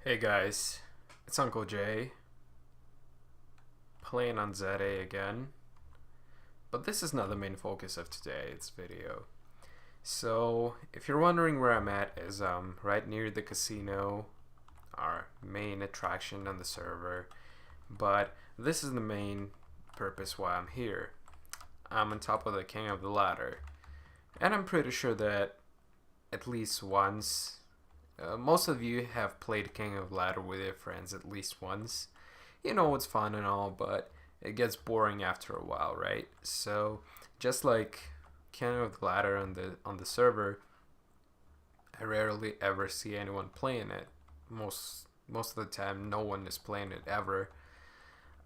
Hey guys, it's Uncle Jay, playing on ZA again, but this is not the main focus of today's video. So, if you're wondering where I'm at, is right near the casino, our main attraction on the server, but this is the main purpose why I'm here. I'm on top of the king of the ladder, and I'm pretty sure that at least once most of you have played King of Ladder with your friends at least once. You know it's fun and all, but it gets boring after a while, right? So just like King of Ladder on the server, I rarely ever see anyone playing it. Most of the time, no one is playing it ever.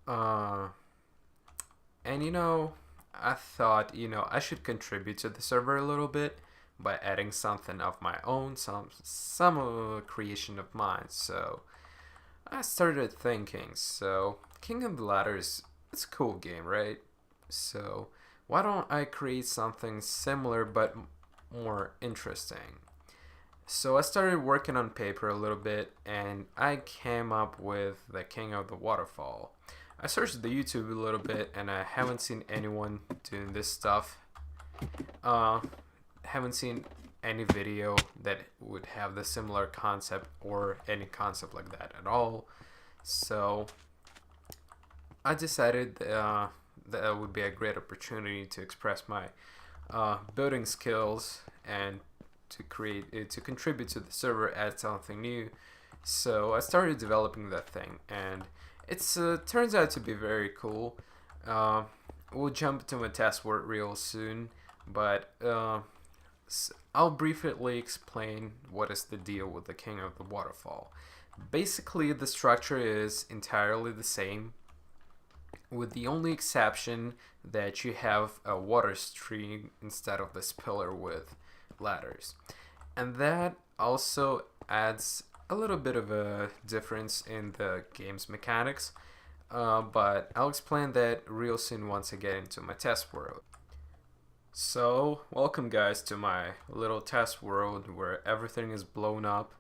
And I thought I should contribute to the server a little bit by adding something of my own, some creation of mine. So I started thinking, so King of the Ladder it's a cool game, right? So why don't I create something similar but more interesting? So I started working on paper a little bit, and I came up with the King of the Waterfall. I searched the YouTube a little bit, and I haven't seen anyone doing this stuff. Haven't seen any video that would have the similar concept or any concept like that at all. So I decided that would be a great opportunity to express my building skills and to contribute to the server, add something new. So I started developing that thing, and it's turns out to be very cool. We'll jump to my test work real soon, but I'll briefly explain what is the deal with the King of the Waterfall. Basically, the structure is entirely the same, with the only exception that you have a water stream instead of this pillar with ladders. And that also adds a little bit of a difference in the game's mechanics, but I'll explain that real soon once I get into my test world. So, welcome guys to my little test world where everything is blown up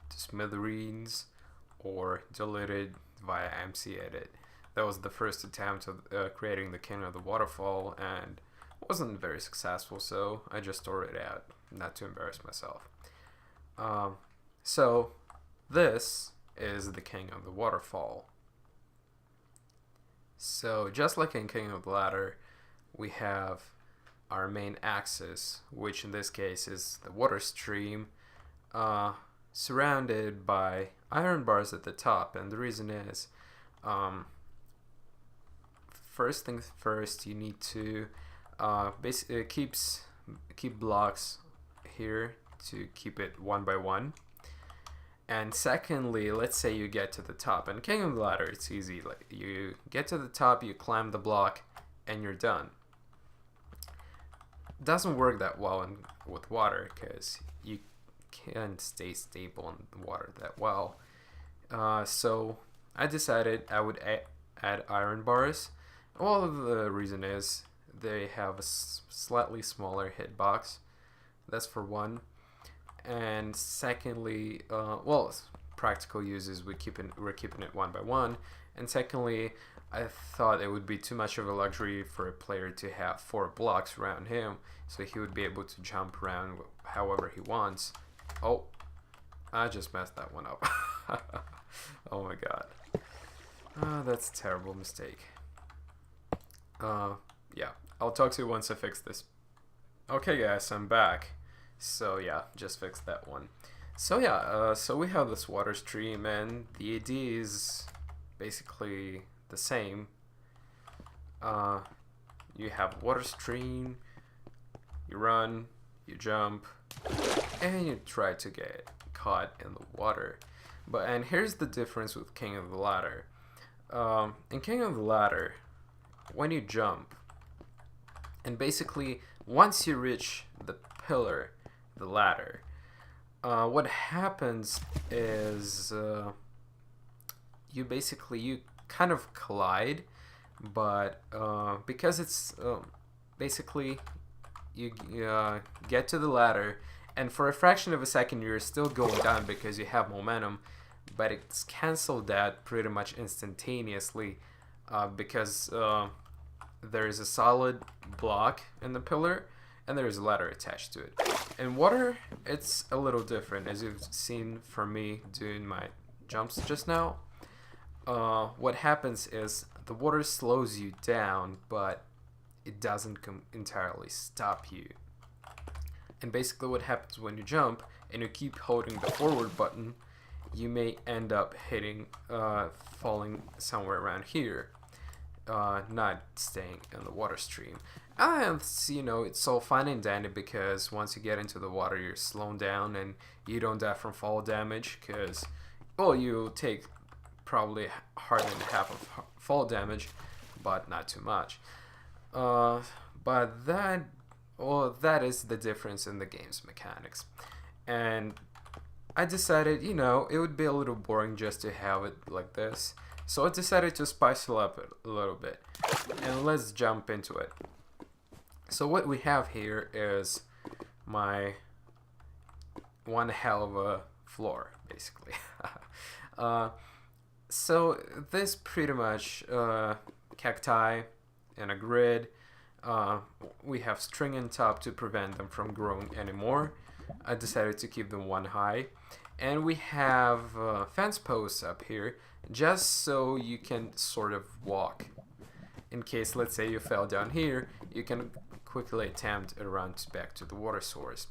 to smithereens or deleted via MC Edit. That was the first attempt of creating the King of the Waterfall, and wasn't very successful, so I just tore it out, not to embarrass myself. So, this is the King of the Waterfall. So, just like in King of the Ladder, we have our main axis, which in this case is the water stream, surrounded by iron bars at the top. And the reason is, first things first, you need to basically keep blocks here to keep it one by one. And secondly, let's say you get to the top. And King of the Ladder, it's easy. Like, you get to the top, you climb the block, and you're done. Doesn't work that well with water because you can't stay stable in the water that well. So I decided I would add iron bars. Well, the reason is they have a slightly smaller hitbox. That's for one. And secondly, practical uses we're keeping it one by one. And secondly, I thought it would be too much of a luxury for a player to have 4 blocks around him, so he would be able to jump around however he wants. Oh, I just messed that one up. Oh my god. That's a terrible mistake. Yeah, I'll talk to you once I fix this. Okay guys, I'm back. So yeah, just fixed that one. So yeah, so we have this water stream, and the idea is basically the same. You have water stream, you run, you jump, and you try to get caught in the water. And here's the difference with King of the Ladder. In King of the Ladder, when you jump, and basically once you reach the pillar, the ladder, what happens is you kind of collide, but because it's basically you get to the ladder, and for a fraction of a second you're still going down because you have momentum, but it's canceled that pretty much instantaneously because there is a solid block in the pillar and there is a ladder attached to it. In water, it's a little different, as you've seen from me doing my jumps just now. What happens is the water slows you down, but it doesn't entirely stop you. And basically what happens when you jump and you keep holding the forward button, you may end up hitting, falling somewhere around here, not staying in the water stream. And you know, it's all fine and dandy because once you get into the water, you're slowed down and you don't die from fall damage because, well, you take probably hard than half of fall damage, but not too much. But that, well, that is the difference in the game's mechanics. And I decided, you know, it would be a little boring just to have it like this. So I decided to spice it up a little bit. And let's jump into it. So what we have here is my one hell of a floor, basically. So this pretty much cacti and a grid. We have string on top to prevent them from growing anymore. I decided to keep them one high. And we have fence posts up here just so you can sort of walk. In case, let's say, you fell down here, you can quickly attempt a run back to the water source.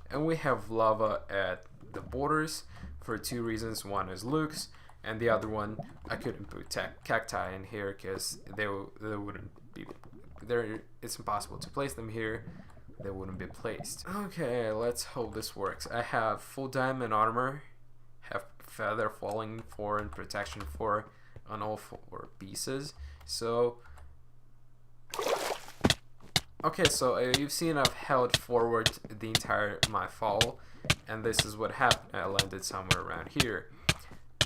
And we have lava at the borders for two reasons. One is looks, and the other one, I couldn't put cacti in here because they wouldn't be there. It's impossible to place them here. They wouldn't be placed. Okay, let's hope this works. I have full diamond armor, have feather falling 4 and protection 4 on all 4 pieces. So okay, so you've seen I've held forward the entire my fall, and this is what happened. I landed somewhere around here,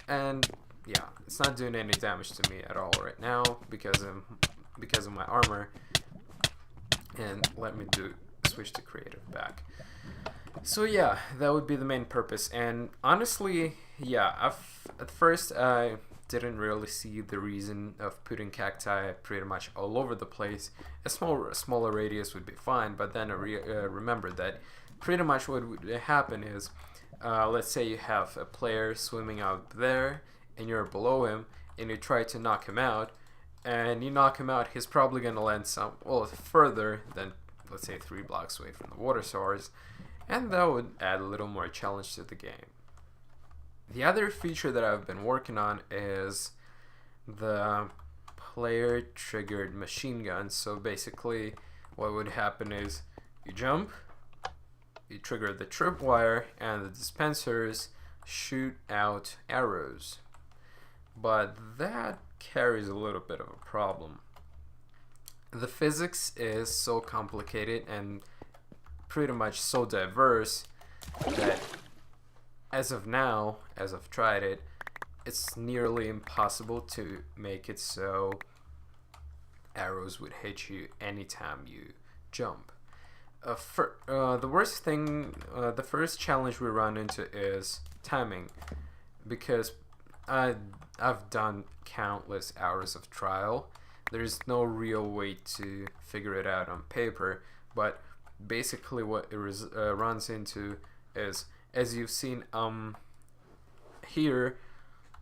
and yeah, it's not doing any damage to me at all right now because of my armor. And let me switch to creative back. So yeah, that would be the main purpose. And honestly, yeah, at first I didn't really see the reason of putting cacti pretty much all over the place. A smaller radius would be fine, but then I remembered that pretty much what would happen is, let's say you have a player swimming out there and you're below him and you try to knock him out, and you knock him out, he's probably going to land further than, let's say, 3 blocks away from the water source, and that would add a little more challenge to the game. The other feature that I've been working on is the player triggered machine gun. So basically what would happen is you jump, you trigger the tripwire, and the dispensers shoot out arrows. But that carries a little bit of a problem. The physics is so complicated and pretty much so diverse that as of now, as I've tried it, it's nearly impossible to make it so arrows would hit you anytime you jump. The worst thing, the first challenge we run into is timing, because I've done countless hours of trial. There's no real way to figure it out on paper, but basically what it runs into is, as you've seen here,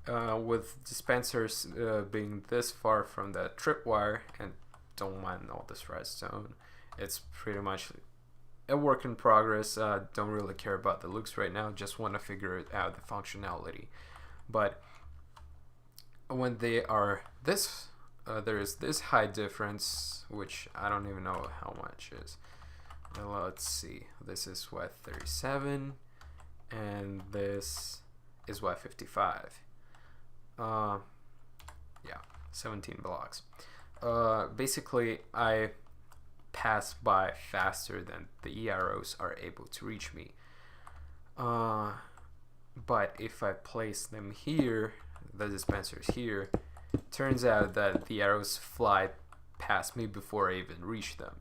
with dispensers being this far from the tripwire, and don't mind all this redstone, it's pretty much a work in progress. Don't really care about the looks right now, just want to figure out the functionality. But when they are this, there is this high difference, which I don't even know how much is. Let's see, this is what, 37, and this is what, 55. Yeah, 17 blocks. Basically, I pass by faster than the arrows are able to reach me. But if I place them here, the dispensers here, turns out that the arrows fly past me before I even reach them.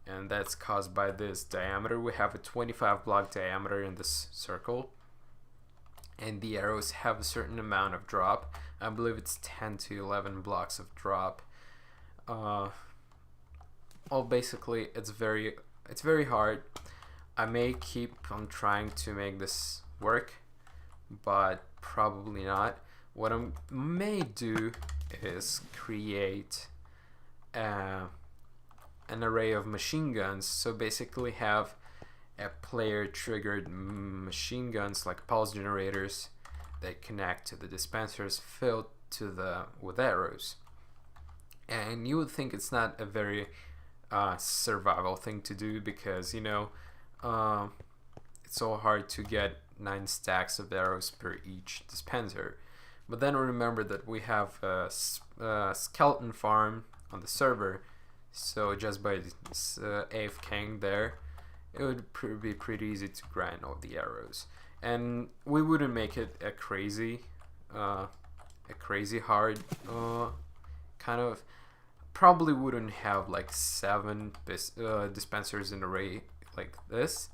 And that's caused by this diameter. We have a 25 block diameter in this circle. and the arrows have a certain amount of drop. I believe it's 10 to 11 blocks of drop. Well, basically, it's very hard. I may keep on trying to make this work, but probably not. What I may do is create an array of machine guns. So basically have a player triggered machine guns like pulse generators that connect to the dispensers filled with arrows. And you would think it's not a very survival thing to do, because it's so hard to get 9 stacks of arrows per each dispenser. But then remember that we have a skeleton farm on the server, so just by AFKing there, it would be pretty easy to grind all the arrows. And we wouldn't make it a crazy hard kind of. Probably wouldn't have like 7 dispensers in an array like this.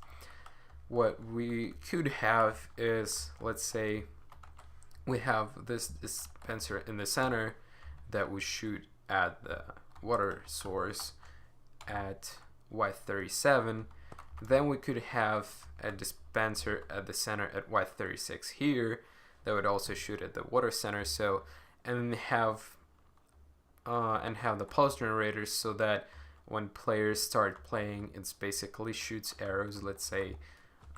What we could have is, let's say we have this dispenser in the center that we shoot at the water source at Y37. Then we could have a dispenser at the center at Y36 here that would also shoot at the water center. So, and have the pulse generators, so that when players start playing, it's basically shoots arrows, let's say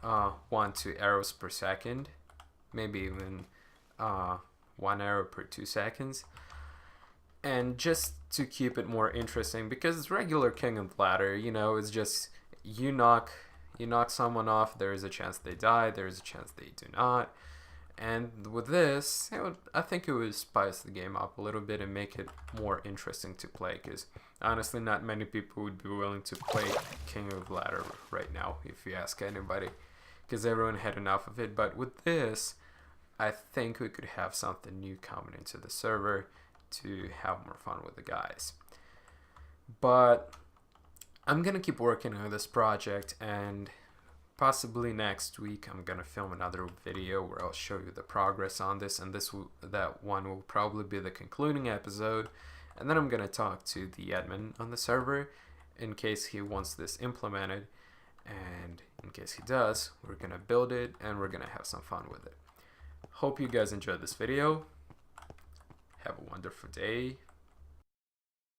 1-2 arrows per second, maybe even 1 arrow per 2 seconds. And just to keep it more interesting, because it's regular King of the Ladder, it's just you knock someone off, there is a chance they die, there is a chance they do not. And with this, I think it would spice the game up a little bit and make it more interesting to play, because honestly not many people would be willing to play King of the Ladder right now if you ask anybody, because everyone had enough of it. But with this, I think we could have something new coming into the server to have more fun with the guys. But I'm gonna keep working on this project, and possibly next week I'm gonna film another video where I'll show you the progress on this, and that one will probably be the concluding episode. And then I'm gonna talk to the admin on the server in case he wants this implemented, and in case he does, we're gonna build it and we're gonna have some fun with it. Hope you guys enjoyed this video. Have a wonderful day.